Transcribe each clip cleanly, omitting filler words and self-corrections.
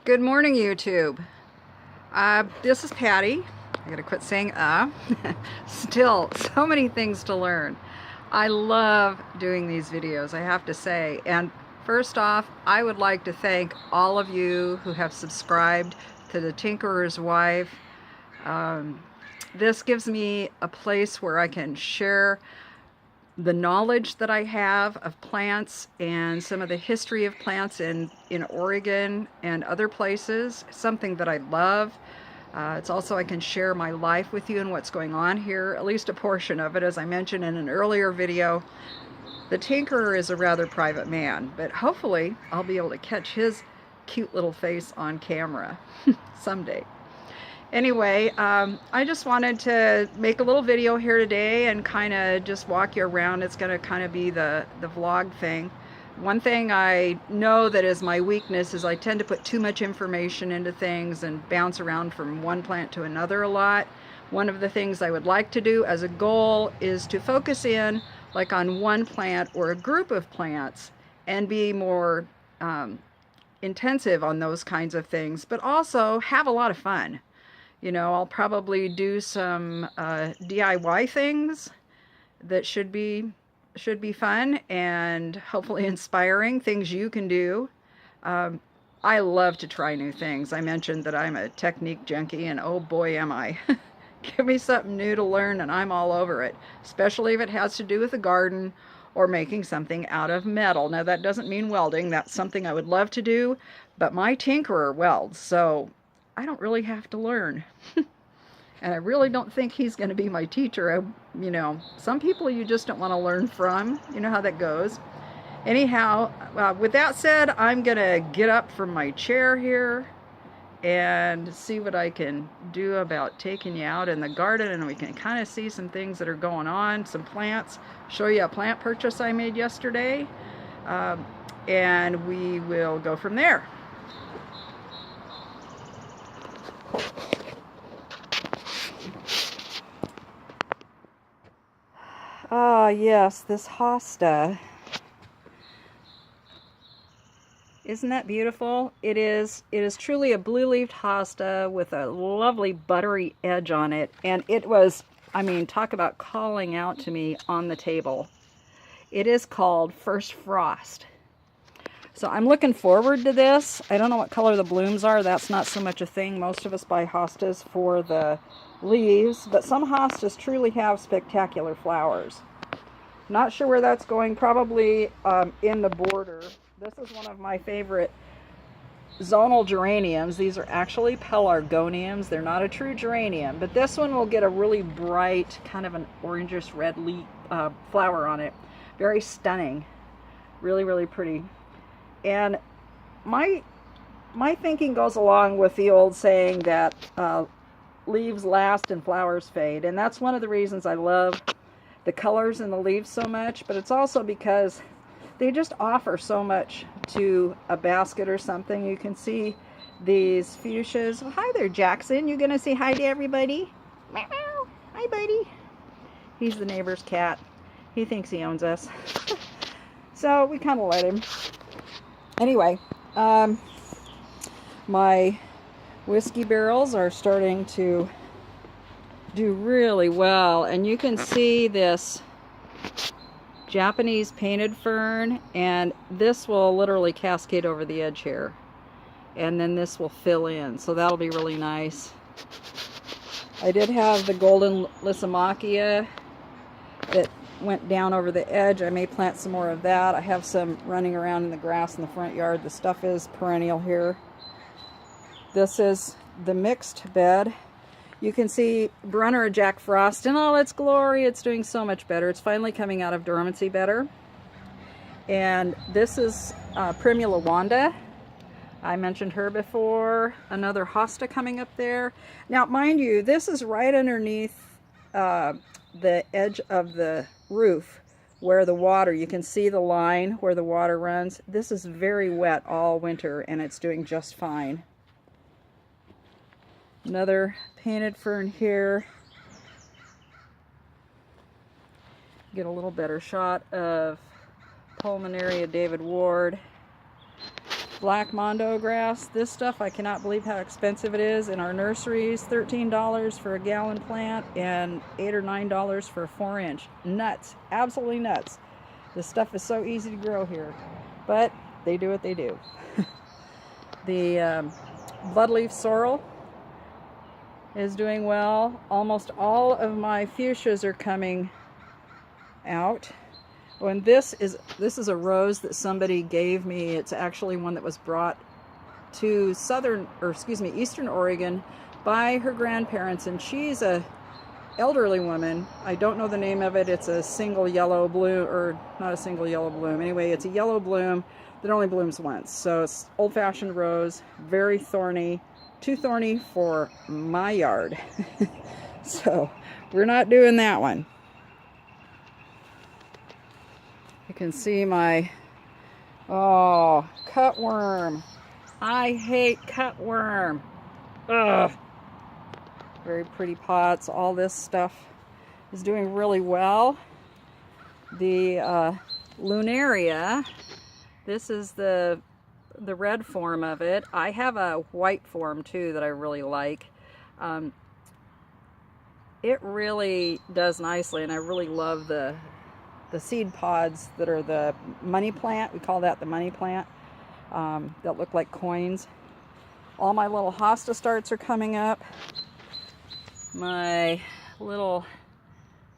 Good morning, YouTube. This is Patty. I gotta quit saying Still, so many things to learn. I love doing these videos, I have to say. And first off, I would like to thank all of you who have subscribed to the Tinkerer's Wife. This gives me a place where I can share the knowledge that I have of plants and some of the history of plants in Oregon and other places, something that I love. It's also I can share my life with you and what's going on here, at least a portion of it. As I mentioned in an earlier video, the Tinkerer is a rather private man, but hopefully I'll be able to catch his cute little face on camera someday. Anyway, I just wanted to make a little video here today and kind of just walk you around. It's going to kind of be the vlog thing. One thing I know that is my weakness is I tend to put too much information into things and bounce around from one plant to another a lot. One of the things I would like to do as a goal is to focus in like on one plant or a group of plants and be more intensive on those kinds of things, but also have a lot of fun. You know, I'll probably do some DIY things that should be fun and hopefully inspiring, things you can do. I love to try new things. I mentioned that I'm a technique junkie, and oh boy am I. Give me something new to learn and I'm all over it, especially if it has to do with the garden or making something out of metal. Now that doesn't mean welding. That's something I would love to do, but my tinkerer welds, so I don't really have to learn. And I really don't think he's going to be my teacher. You know, some people you just don't want to learn from. You know how that goes. Anyhow, with that said, I'm going to get up from my chair here and see what I can do about taking you out in the garden, and we can kind of see some things that are going on, some plants, show you a plant purchase I made yesterday, and we will go from there. Ah, yes, this hosta. Isn't that beautiful? It is truly a blue-leaved hosta with a lovely buttery edge on it. And it was, I mean, talk about calling out to me on the table. It is called First Frost. So I'm looking forward to this. I don't know what color the blooms are. That's not so much a thing. Most of us buy hostas for the leaves, but some hostas truly have spectacular flowers. Not sure where that's going. Probably in the border. This is one of my favorite zonal geraniums. These are actually pelargoniums. They're not a true geranium, but this one will get a really bright, kind of an orangish red leaf flower on it. Very stunning. Really, really pretty. And my thinking goes along with the old saying that leaves last and flowers fade, and that's one of the reasons I love the colors in the leaves so much, but it's also because they just offer so much to a basket or something. You can see these fuchsias. Oh, hi there, Jackson. You gonna say hi to everybody? Meow, meow. Hi, buddy. He's the neighbor's cat. He thinks he owns us. So we kind of let him. Anyway, my whiskey barrels are starting to do really well, and you can see this Japanese painted fern, and this will literally cascade over the edge here, and then this will fill in, so that'll be really nice. I did have the golden lysimachia that went down over the edge. I may plant some more of that. I have some running around in the grass in the front yard. The stuff is perennial here. This is the mixed bed. You can see Brunner Jack Frost in all its glory. It's doing so much better. It's finally coming out of dormancy better. And this is Primula Wanda. I mentioned her before. Another hosta coming up there. Now, mind you, this is right underneath the edge of the roof where the water, you can see the line where the water runs. This is very wet all winter, and it's doing just fine. Another painted fern here. Get a little better shot of Pulmonaria David Ward. Black Mondo grass. This stuff, I cannot believe how expensive it is in our nurseries. $13 for a gallon plant and $8 or $9 for a 4-inch. Nuts. Absolutely nuts. This stuff is so easy to grow here. But they do what they do. The bloodleaf sorrel is doing well. Almost all of my fuchsias are coming out. When this is a rose that somebody gave me. It's actually one that was brought to Eastern Oregon by her grandparents, and she's a elderly woman. I don't know the name of it. It's a single yellow bloom, or not a single yellow bloom. Anyway, it's a yellow bloom that only blooms once. So it's old-fashioned rose, very thorny, too thorny for my yard. So we're not doing that one. You can see my, oh, cutworm. I hate cutworm. Ugh. Very pretty pots. All this stuff is doing really well. The lunaria, this is the red form of it. I have a white form too that I really like. It really does nicely, and I really love the seed pods that are the money plant. We call that the money plant, that look like coins. All my little hosta starts are coming up. My little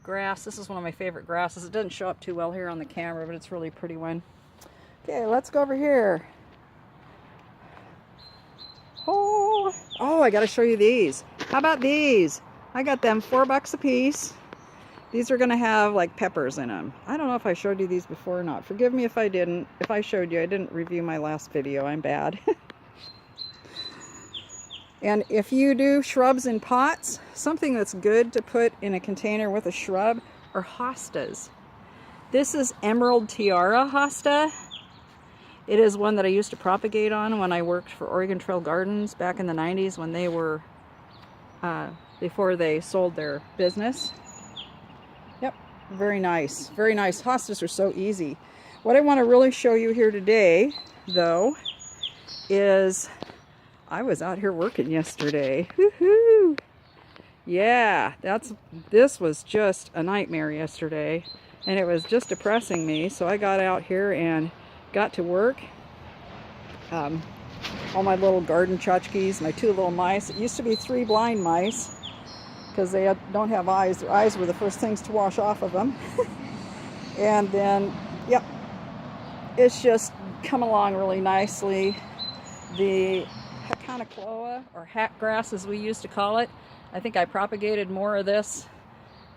grass, this is one of my favorite grasses. It doesn't show up too well here on the camera, but it's a really pretty one. Okay, let's go over here. Oh, I gotta show you these. How about these? I got them $4 a piece. These are going to have like peppers in them. I don't know if I showed you these before or not. Forgive me if I didn't. If I showed you, I didn't review my last video. I'm bad. And if you do shrubs in pots, something that's good to put in a container with a shrub are hostas. This is Emerald Tiara hosta. It is one that I used to propagate on when I worked for Oregon Trail Gardens back in the 90s when they were, before they sold their business. Yep, very nice. Very nice. Hostas are so easy. What I want to really show you here today, though, is I was out here working yesterday. Woohoo! Yeah, this was just a nightmare yesterday, and it was just depressing me. So I got out here and got to work. All my little garden tchotchkes, my 2 little mice. It used to be 3 blind mice, because they don't have eyes. Their eyes were the first things to wash off of them. And then, yep, it's just come along really nicely. The Hakanakloa, or hack grass as we used to call it, I think I propagated more of this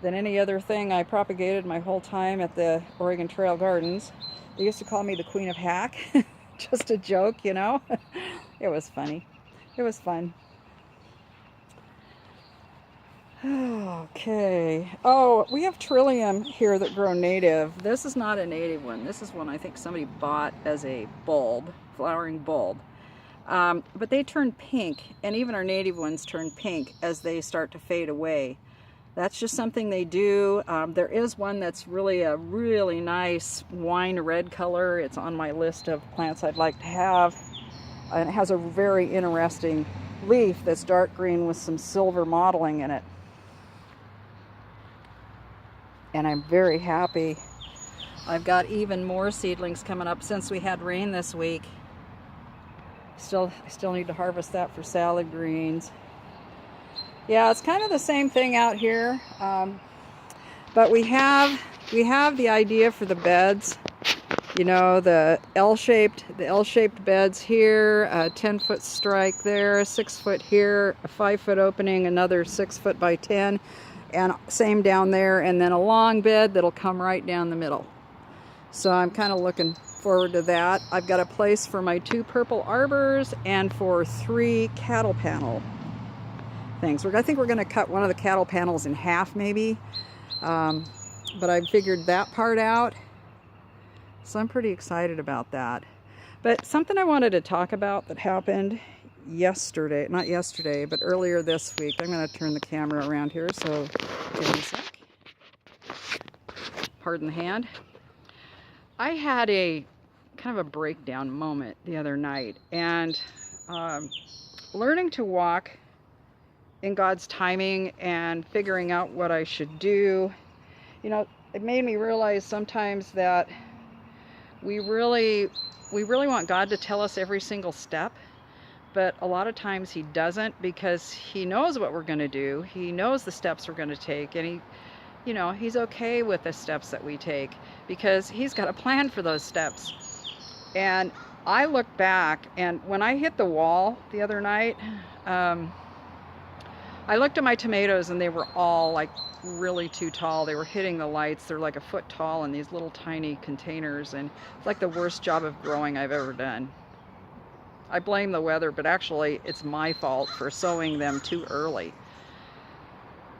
than any other thing I propagated my whole time at the Oregon Trail Gardens. They used to call me the Queen of Hack. Just a joke, you know. It was funny. It was fun. Okay. Oh, we have trillium here that grow native. This is not a native one. This is one I think somebody bought as a bulb, flowering bulb. But they turn pink, and even our native ones turn pink as they start to fade away. That's just something they do. There is one that's really a really nice wine red color. It's on my list of plants I'd like to have. And it has a very interesting leaf that's dark green with some silver mottling in it. And I'm very happy. I've got even more seedlings coming up since we had rain this week. I still need to harvest that for salad greens. Yeah, it's kind of the same thing out here, but we have the idea for the beds. You know, the L-shaped beds here, a 10-foot strike there, a 6-foot here, a 5-foot opening, another 6-foot by 10, and same down there, and then a long bed that'll come right down the middle. So I'm kind of looking forward to that. I've got a place for my 2 purple arbors and for 3 cattle panel things. I think we're going to cut one of the cattle panels in half maybe, but I figured that part out, so I'm pretty excited about that. But something I wanted to talk about that happened yesterday, not yesterday, but earlier this week. I'm going to turn the camera around here, so give me a sec. Pardon the hand. I had a kind of a breakdown moment the other night, and um, learning to walk in God's timing and figuring out what I should do. It made me realize sometimes that we really want God to tell us every single step, but a lot of times he doesn't, because he knows what we're going to do. He knows the steps we're going to take, and he's okay with the steps that we take because he's got a plan for those steps. And I look back, and when I hit the wall the other night, I looked at my tomatoes, and they were all like really too tall. They were hitting the lights. They're like a foot tall in these little tiny containers, and it's like the worst job of growing I've ever done. I blame the weather, but actually it's my fault for sowing them too early.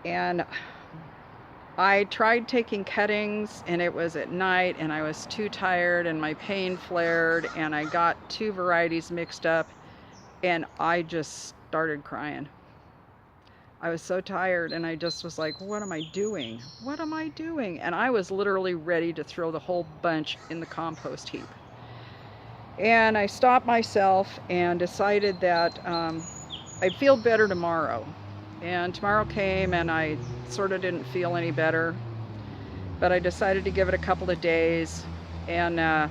And I tried taking cuttings, and it was at night, and I was too tired, and my pain flared, and I got two varieties mixed up, and I just started crying. I was so tired, and I just was like, what am I doing? What am I doing? And I was literally ready to throw the whole bunch in the compost heap. And I stopped myself and decided that I'd feel better tomorrow. And tomorrow came, and I sort of didn't feel any better, but I decided to give it a couple of days. And I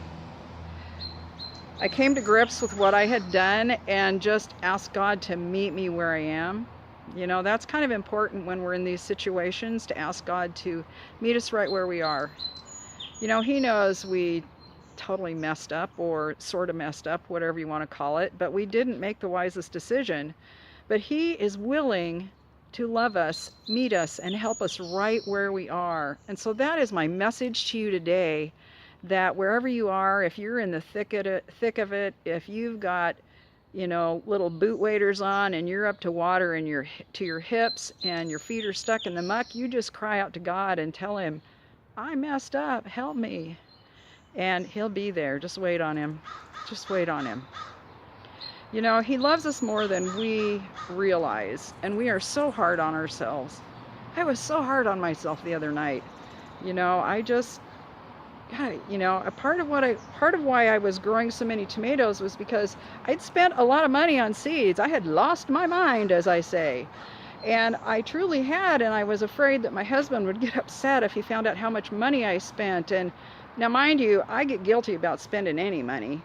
came to grips with what I had done and just asked God to meet me where I am. That's kind of important when we're in these situations, to ask God to meet us right where we are. He knows we totally messed up, or sort of messed up, whatever you want to call it, but we didn't make the wisest decision. But he is willing to love us, meet us, and help us right where we are. And so that is my message to you today, that wherever you are, if you're in the thick of it, if you've got little boot waders on, and you're up to water and you're to your hips, and your feet are stuck in the muck, you just cry out to God and tell him, I messed up, help me. And he'll be there. Just wait on him. Just wait on him. He loves us more than we realize, and we are so hard on ourselves. I was so hard on myself the other night. I just a part of why I was growing so many tomatoes was because I'd spent a lot of money on seeds. I had lost my mind, as I say. And I truly had, and I was afraid that my husband would get upset if he found out how much money I spent. And now, mind you, I get guilty about spending any money,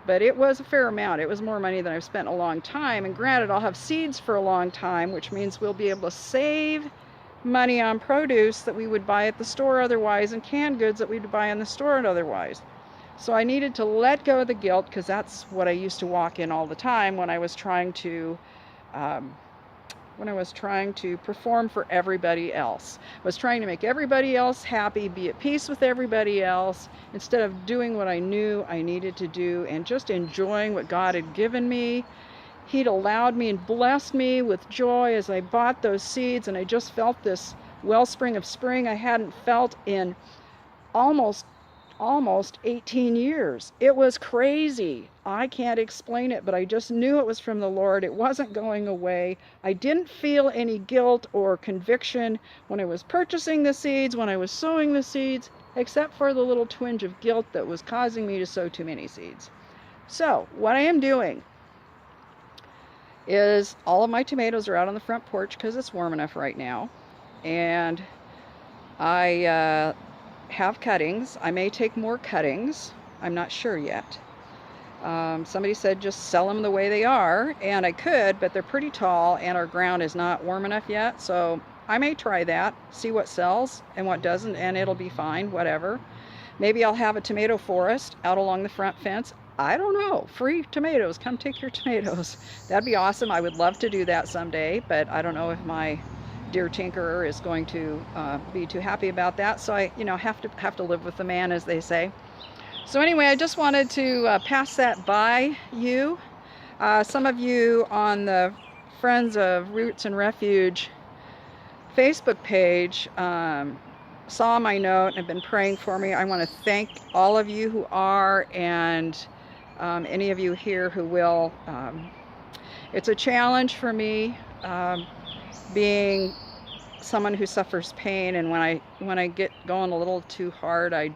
but it was a fair amount. It was more money than I've spent in a long time. And granted, I'll have seeds for a long time, which means we'll be able to save money on produce that we would buy at the store otherwise, and canned goods that we'd buy in the store and otherwise. So I needed to let go of the guilt, because that's what I used to walk in all the time when I was trying to perform for everybody else. I was trying to make everybody else happy, be at peace with everybody else, instead of doing what I knew I needed to do and just enjoying what God had given me. He'd allowed me and blessed me with joy as I bought those seeds, and I just felt this wellspring of spring I hadn't felt in almost 18 years. It was crazy. I can't explain it, but I just knew it was from the Lord. It wasn't going away. I didn't feel any guilt or conviction when I was purchasing the seeds, when I was sowing the seeds, except for the little twinge of guilt that was causing me to sow too many seeds. So what I am doing is, all of my tomatoes are out on the front porch because it's warm enough right now, and I have cuttings. I may take more cuttings. I'm not sure yet. Somebody said just sell them the way they are, and I could, but they're pretty tall, and our ground is not warm enough yet, so I may try that, see what sells and what doesn't, and it'll be fine, whatever. Maybe I'll have a tomato forest out along the front fence. I don't know. Free tomatoes. Come take your tomatoes. That'd be awesome. I would love to do that someday, but I don't know if my dear tinkerer is going to be too happy about that. So I, have to live with the man, as they say. So anyway, I just wanted to pass that by you. Some of you on the Friends of Roots and Refuge Facebook page saw my note and have been praying for me. I want to thank all of you who are, and any of you here who will. It's a challenge for me, being someone who suffers pain, and when I get going a little too hard, I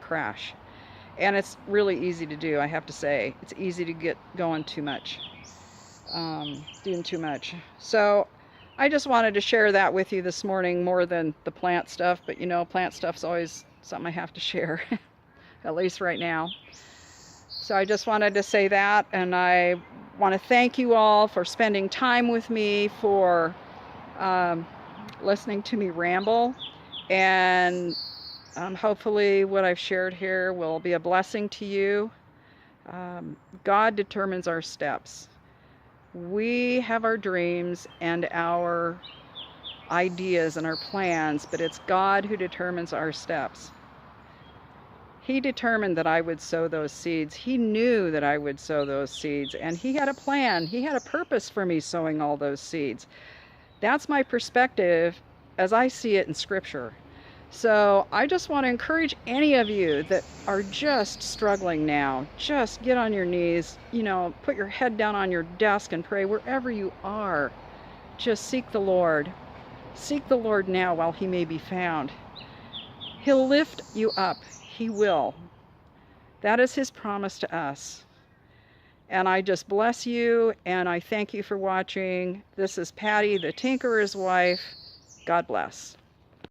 crash. And it's really easy to do, I have to say. It's easy to get going too much, doing too much. So I just wanted to share that with you this morning more than the plant stuff, but you know, plant stuff's always something I have to share, at least right now. So I just wanted to say that, and I want to thank you all for spending time with me, for um, listening to me ramble, and hopefully what I've shared here will be a blessing to you. God determines our steps. We have our dreams and our ideas and our plans, but it's God who determines our steps. He determined that I would sow those seeds. He knew that I would sow those seeds, and He had a plan. He had a purpose for me sowing all those seeds. That's my perspective as I see it in Scripture. So I just want to encourage any of you that are just struggling now, just get on your knees, you know, put your head down on your desk and pray wherever you are. Just seek the Lord. Seek the Lord now while He may be found. He'll lift you up. He will. That is His promise to us. And I just bless you, and I thank you for watching. This is Patty, the Tinkerer's wife. God bless.